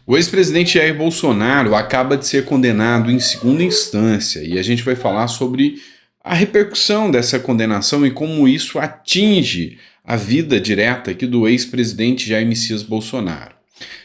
O ex-presidente Jair Bolsonaro acaba de ser condenado em segunda instância e a gente vai falar sobre a repercussão dessa condenação e como isso atinge a vida direta aqui do ex-presidente Jair Messias Bolsonaro.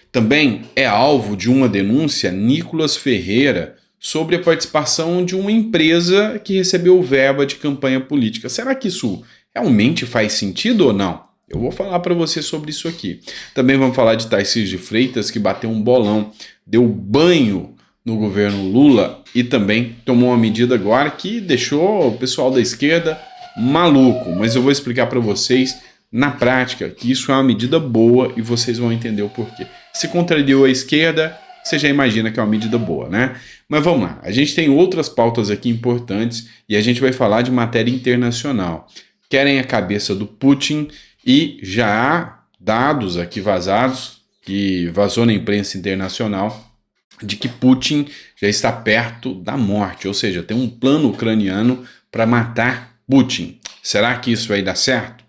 Também é alvo de uma denúncia Nicolas Ferreira sobre a participação de uma empresa que recebeu verba de campanha política. Será que isso realmente faz sentido ou não? Eu vou falar para você sobre isso aqui. Também vamos falar de Tarcísio de Freitas, que bateu um bolão, deu banho no governo Lula e também tomou uma medida agora que deixou o pessoal da esquerda maluco. Mas eu vou explicar para vocês na prática que isso é uma medida boa e vocês vão entender o porquê. Se contrariou a esquerda, você já imagina que é uma medida boa, né? Mas vamos lá, a gente tem outras pautas aqui importantes e a gente vai falar de matéria internacional. Querem a cabeça do Putin e já há dados aqui vazados, que vazou na imprensa internacional, de que Putin já está perto da morte, ou seja, tem um plano ucraniano para matar Putin. Será que isso vai dar certo?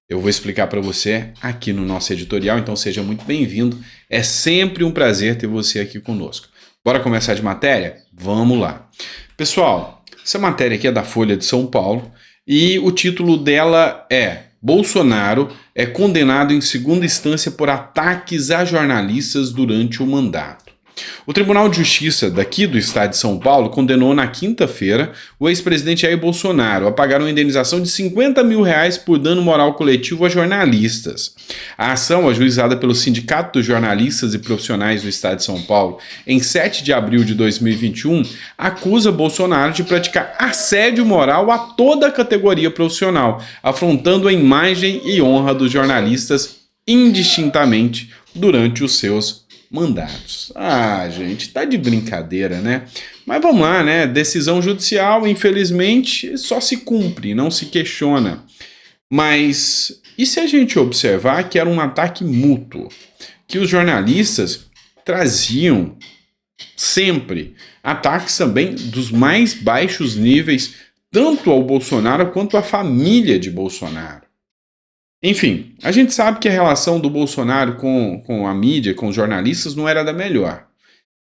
Eu vou explicar para você aqui no nosso editorial, então seja muito bem-vindo. É sempre um prazer ter você aqui conosco. Bora começar de matéria? Vamos lá. Pessoal, essa matéria aqui é da Folha de São Paulo e o título dela é: Bolsonaro é condenado em segunda instância por ataques a jornalistas durante o mandato. O Tribunal de Justiça daqui do estado de São Paulo condenou na quinta-feira o ex-presidente Jair Bolsonaro a pagar uma indenização de R$50 mil por dano moral coletivo a jornalistas. A ação, ajuizada pelo Sindicato dos Jornalistas e Profissionais do estado de São Paulo em 7 de abril de 2021, acusa Bolsonaro de praticar assédio moral a toda a categoria profissional, afrontando a imagem e honra dos jornalistas indistintamente durante os seus mandatos. Ah, gente, tá de brincadeira, né? Mas vamos lá, né? Decisão judicial, infelizmente, só se cumpre, não se questiona. Mas e se a gente observar que era um ataque mútuo? Que os jornalistas traziam sempre ataques também dos mais baixos níveis, tanto ao Bolsonaro quanto à família de Bolsonaro. Enfim, a gente sabe que a relação do Bolsonaro com a mídia, com os jornalistas, não era da melhor.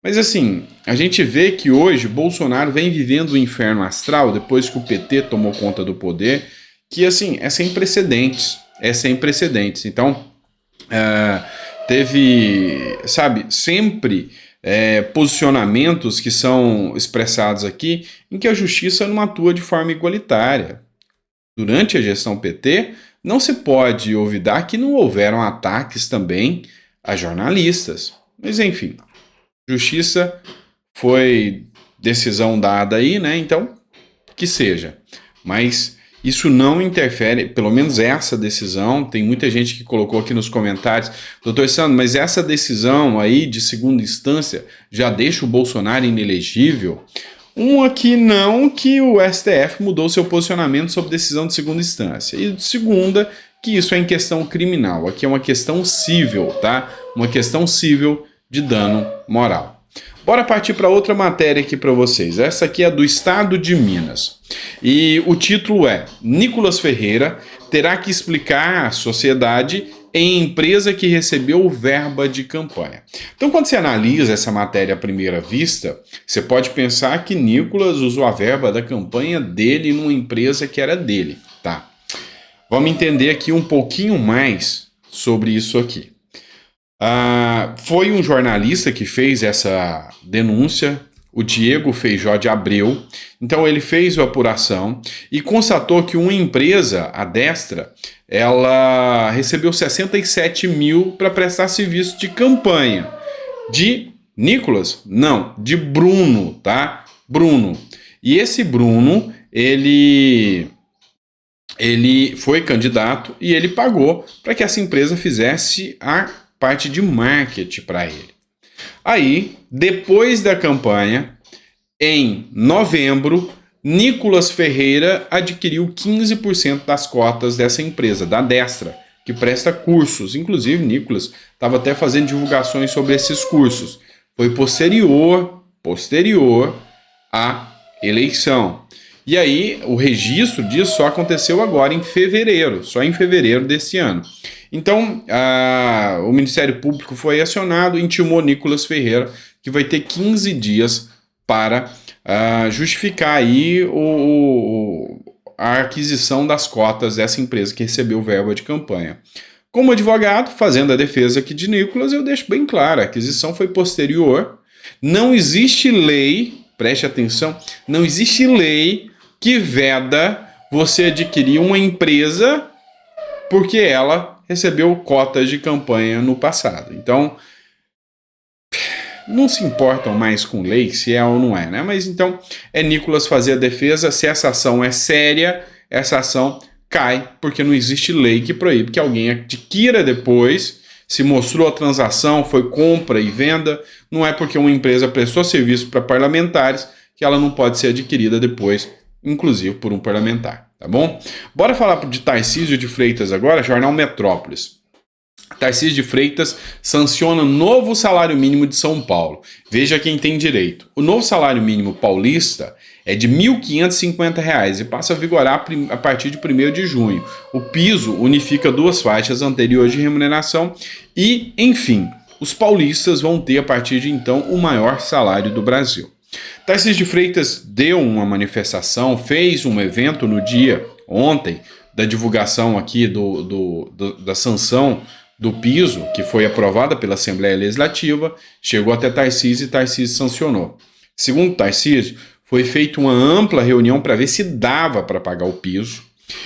Mas assim, a gente vê que hoje Bolsonaro vem vivendo o inferno astral depois que o PT tomou conta do poder, que assim, é sem precedentes. É sem precedentes. Então, teve, sabe, sempre posicionamentos que são expressados aqui em que a justiça não atua de forma igualitária. Durante a gestão PT, não se pode olvidar que não houveram ataques também a jornalistas. Mas enfim, justiça foi decisão dada aí, né? Então, que seja. Mas isso não interfere, pelo menos essa decisão, tem muita gente que colocou aqui nos comentários, doutor Sandro, mas essa decisão aí de segunda instância já deixa o Bolsonaro inelegível? Uma que não, que o STF mudou seu posicionamento sobre decisão de segunda instância. E segunda, que isso é em questão criminal. Aqui é uma questão civil, tá? Uma questão civil de dano moral. Bora partir para outra matéria aqui para vocês. Essa aqui é do estado de Minas. E o título é: Nicolas Ferreira terá que explicar à sociedade em empresa que recebeu verba de campanha. Então, quando você analisa essa matéria à primeira vista, você pode pensar que Nicolas usou a verba da campanha dele numa empresa que era dele, tá? Vamos entender aqui um pouquinho mais sobre isso aqui. Foi um jornalista que fez essa denúncia, o Diego Feijó de Abreu. Então ele fez a apuração e constatou que uma empresa, a Destra, ela recebeu 67 mil para prestar serviço de campanha. De Nicolas? Não, de Bruno, tá? Bruno. E esse Bruno, ele foi candidato e ele pagou para que essa empresa fizesse a parte de marketing para ele. Aí, depois da campanha, em novembro, Nicolas Ferreira adquiriu 15% das cotas dessa empresa, da Destra, que presta cursos. Inclusive, Nicolas estava até fazendo divulgações sobre esses cursos. Foi posterior à eleição. E aí, o registro disso só aconteceu agora em fevereiro, só em fevereiro desse ano. Então, o Ministério Público foi acionado e intimou Nicolas Ferreira, que vai ter 15 dias para justificar aí a aquisição das cotas dessa empresa que recebeu verba de campanha. Como advogado, fazendo a defesa aqui de Nicolas, eu deixo bem claro, a aquisição foi posterior, não existe lei, preste atenção, não existe lei que veda você adquirir uma empresa porque ela recebeu cotas de campanha no passado. Então, não se importam mais com lei, se é ou não é, né? Mas então, é Nicolas fazer a defesa, se essa ação é séria, essa ação cai, porque não existe lei que proíbe que alguém adquira depois, se mostrou a transação, foi compra e venda, não é porque uma empresa prestou serviço para parlamentares que ela não pode ser adquirida depois, inclusive por um parlamentar, tá bom? Bora falar de Tarcísio de Freitas agora, Jornal Metrópolis. Tarcísio de Freitas sanciona novo salário mínimo de São Paulo. Veja quem tem direito. O novo salário mínimo paulista é de R$ 1.550 e passa a vigorar a partir de 1º de junho. O piso unifica duas faixas anteriores de remuneração e, enfim, os paulistas vão ter a partir de então o maior salário do Brasil. Tarcísio de Freitas deu uma manifestação, fez um evento no dia ontem da divulgação aqui da sanção do piso, que foi aprovada pela Assembleia Legislativa, chegou até Tarcísio e Tarcísio sancionou. Segundo Tarcísio, foi feita uma ampla reunião para ver se dava para pagar o piso.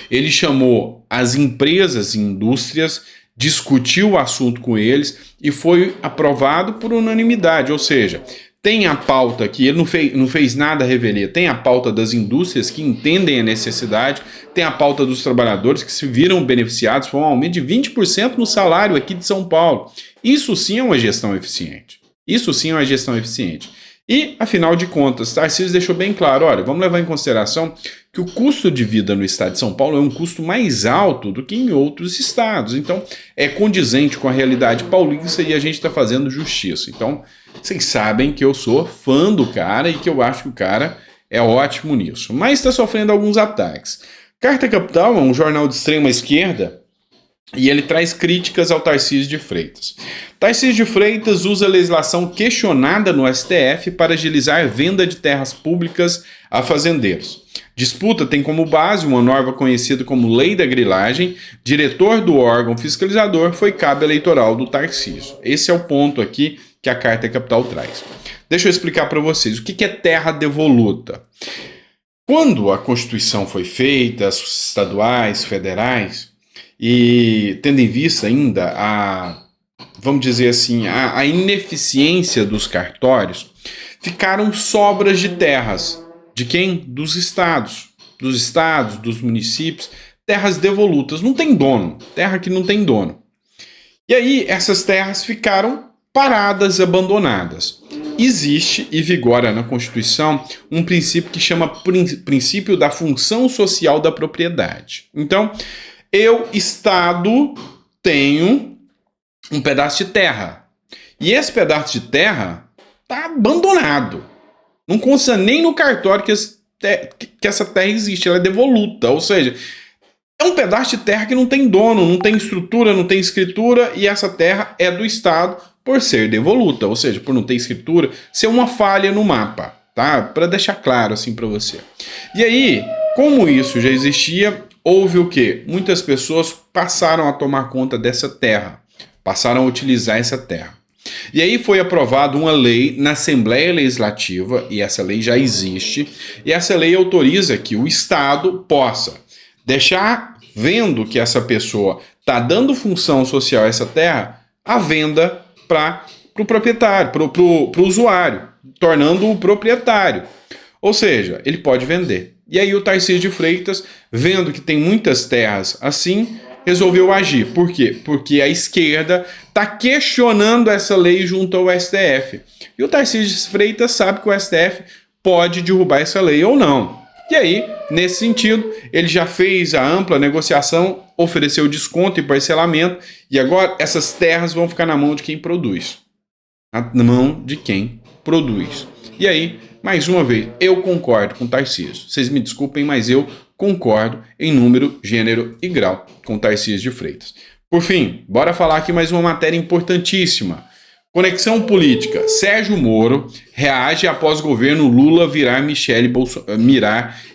Ele chamou as empresas e indústrias, discutiu o assunto com eles e foi aprovado por unanimidade, ou seja, tem a pauta que ele não fez nada a revelia, tem a pauta das indústrias que entendem a necessidade, tem a pauta dos trabalhadores que se viram beneficiados, foi um aumento de 20% no salário aqui de São Paulo. Isso sim é uma gestão eficiente. Isso sim é uma gestão eficiente. E, afinal de contas, Tarcísio deixou bem claro, olha, vamos levar em consideração que o custo de vida no estado de São Paulo é um custo mais alto do que em outros estados. Então, é condizente com a realidade paulista e a gente está fazendo justiça. Então, vocês sabem que eu sou fã do cara e que eu acho que o cara é ótimo nisso. Mas está sofrendo alguns ataques. Carta Capital é um jornal de extrema esquerda e ele traz críticas ao Tarcísio de Freitas. Tarcísio de Freitas usa a legislação questionada no STF para agilizar a venda de terras públicas a fazendeiros. Disputa tem como base uma norma conhecida como Lei da Grilagem. Diretor do órgão fiscalizador foi cabo eleitoral do Tarcísio. Esse é o ponto aqui que a Carta Capital traz. Deixa eu explicar para vocês o que é terra devoluta. Quando a Constituição foi feita, as estaduais, federais, e tendo em vista ainda vamos dizer assim, a ineficiência dos cartórios, ficaram sobras de terras. De quem? Dos estados, dos municípios, terras devolutas. Não tem dono, terra que não tem dono. E aí essas terras ficaram paradas, abandonadas. Existe e vigora na Constituição um princípio que chama princípio da função social da propriedade. Então, eu, Estado, tenho um pedaço de terra. E esse pedaço de terra está abandonado. Não consta nem no cartório que essa terra existe, ela é devoluta. Ou seja, é um pedaço de terra que não tem dono, não tem estrutura, não tem escritura, e essa terra é do Estado por ser devoluta, ou seja, por não ter escritura, ser uma falha no mapa, tá? Para deixar claro assim para você. E aí, como isso já existia, houve o quê? Muitas pessoas passaram a tomar conta dessa terra, passaram a utilizar essa terra. E aí foi aprovada uma lei na Assembleia Legislativa, e essa lei já existe, e essa lei autoriza que o Estado possa deixar, vendo que essa pessoa está dando função social a essa terra, a venda para o proprietário, para o usuário, tornando-o proprietário. Ou seja, ele pode vender. E aí o Tarcísio de Freitas, vendo que tem muitas terras assim, resolveu agir. Por quê? Porque a esquerda está questionando essa lei junto ao STF. E o Tarcísio de Freitas sabe que o STF pode derrubar essa lei ou não. E aí, nesse sentido, ele já fez a ampla negociação, ofereceu desconto e parcelamento, e agora essas terras vão ficar na mão de quem produz. Na mão de quem produz. E aí, mais uma vez, eu concordo com o Tarcísio. Vocês me desculpem, mas eu concordo em número, gênero e grau com o Tarcísio de Freitas. Por fim, bora falar aqui mais uma matéria importantíssima. Conexão política. Sérgio Moro reage após governo Lula mirar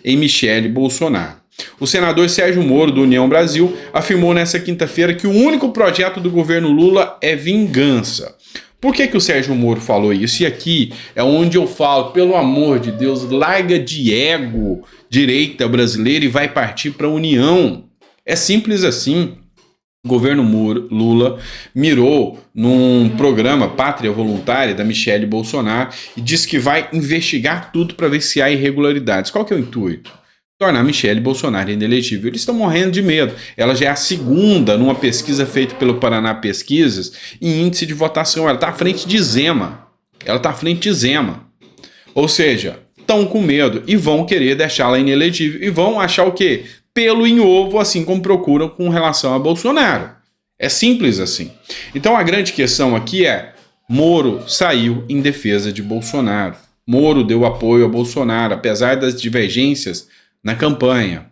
em Michele Bolsonaro. O senador Sérgio Moro, do União Brasil, afirmou nesta quinta-feira que o único projeto do governo Lula é vingança. Por que o Sérgio Moro falou isso? E aqui é onde eu falo, pelo amor de Deus, larga de ego direita brasileira e vai partir para a União. É simples assim. O governo Lula mirou num programa Pátria Voluntária da Michele Bolsonaro e disse que vai investigar tudo para ver se há irregularidades. Qual que é o intuito? Tornar Michele Bolsonaro inelegível. Eles estão morrendo de medo. Ela já é a segunda numa pesquisa feita pelo Paraná Pesquisas em índice de votação. Ela está à frente de Zema. Ou seja, estão com medo e vão querer deixá-la inelegível. E vão achar o quê? Pelo em ovo, assim como procuram com relação a Bolsonaro. É simples assim. Então a grande questão aqui é: Moro saiu em defesa de Bolsonaro. Moro deu apoio a Bolsonaro, apesar das divergências na campanha.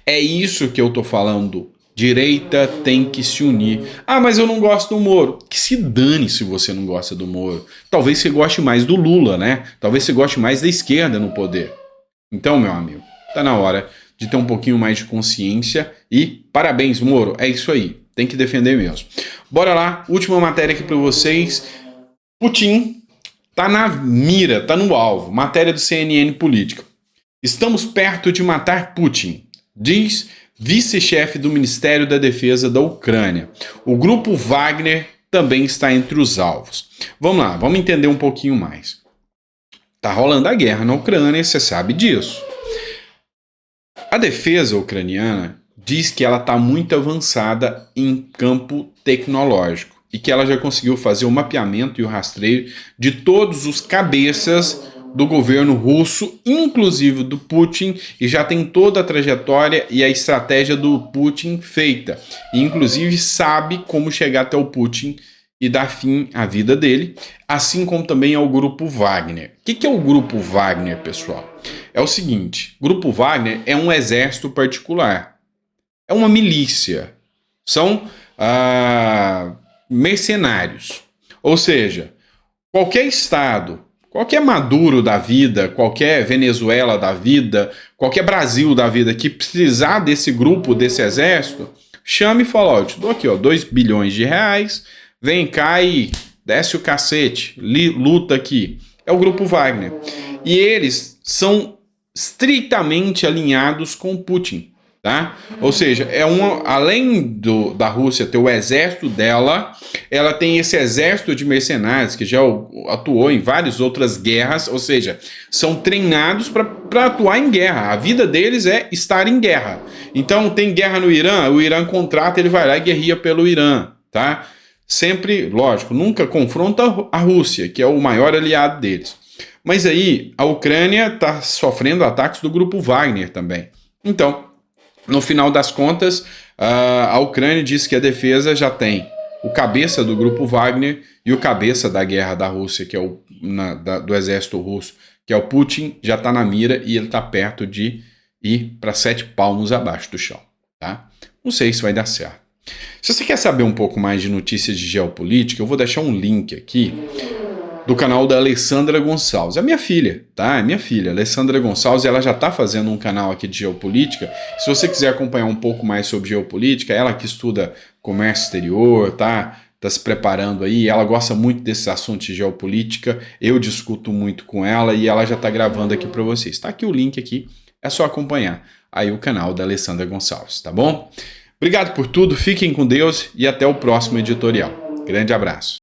É isso que eu tô falando. Direita tem que se unir. Ah, mas eu não gosto do Moro. Que se dane se você não gosta do Moro. Talvez você goste mais do Lula, né? Talvez você goste mais da esquerda no poder. Então, meu amigo, tá na hora de ter um pouquinho mais de consciência e parabéns, Moro. É isso aí. Tem que defender mesmo. Bora lá. Última matéria aqui para vocês. Putin tá na mira, tá no alvo. Matéria do CNN Política. Estamos perto de matar Putin, diz vice-chefe do Ministério da Defesa da Ucrânia. O grupo Wagner também está entre os alvos. Vamos lá, vamos entender um pouquinho mais. Tá rolando a guerra na Ucrânia, você sabe disso. A defesa ucraniana diz que ela está muito avançada em campo tecnológico e que ela já conseguiu fazer o mapeamento e o rastreio de todos os cabeças do governo russo, inclusive do Putin, e já tem toda a trajetória e a estratégia do Putin feita. E, inclusive, sabe como chegar até o Putin e dar fim à vida dele, assim como também ao Grupo Wagner. O que é o Grupo Wagner, pessoal? É o seguinte, o Grupo Wagner é um exército particular, é uma milícia, são mercenários, ou seja, qualquer estado, qualquer Maduro da vida, qualquer Venezuela da vida, qualquer Brasil da vida que precisar desse grupo, desse exército, chame e fala, ó, eu te dou aqui, ó, 2 bilhões de reais, vem cá e desce o cacete, luta aqui. É o Grupo Wagner. E eles são estritamente alinhados com o Putin, tá? Ou seja, além da Rússia ter o exército dela, ela tem esse exército de mercenários que já atuou em várias outras guerras, ou seja, são treinados para atuar em guerra. A vida deles é estar em guerra. Então tem guerra no Irã, o Irã contrata, ele vai lá e guerrilha pelo Irã, tá? Sempre, lógico, nunca confronta a Rússia, que é o maior aliado deles. Mas aí a Ucrânia está sofrendo ataques do Grupo Wagner também. Então, no final das contas, a Ucrânia diz que a defesa já tem o cabeça do Grupo Wagner e o cabeça da guerra da Rússia, que é do exército russo, que é o Putin, já está na mira e ele está perto de ir para 7 palmos abaixo do chão. Tá? Não sei se vai dar certo. Se você quer saber um pouco mais de notícias de geopolítica, eu vou deixar um link aqui do canal da Alessandra Gonçalves. É minha filha, tá? É minha filha, Alessandra Gonçalves, ela já está fazendo um canal aqui de geopolítica. Se você quiser acompanhar um pouco mais sobre geopolítica, ela que estuda comércio exterior, tá se preparando aí, ela gosta muito desses assuntos de geopolítica, eu discuto muito com ela e ela já está gravando aqui para vocês. Tá aqui o link aqui, é só acompanhar aí o canal da Alessandra Gonçalves, tá bom? Obrigado por tudo, fiquem com Deus e até o próximo editorial. Grande abraço.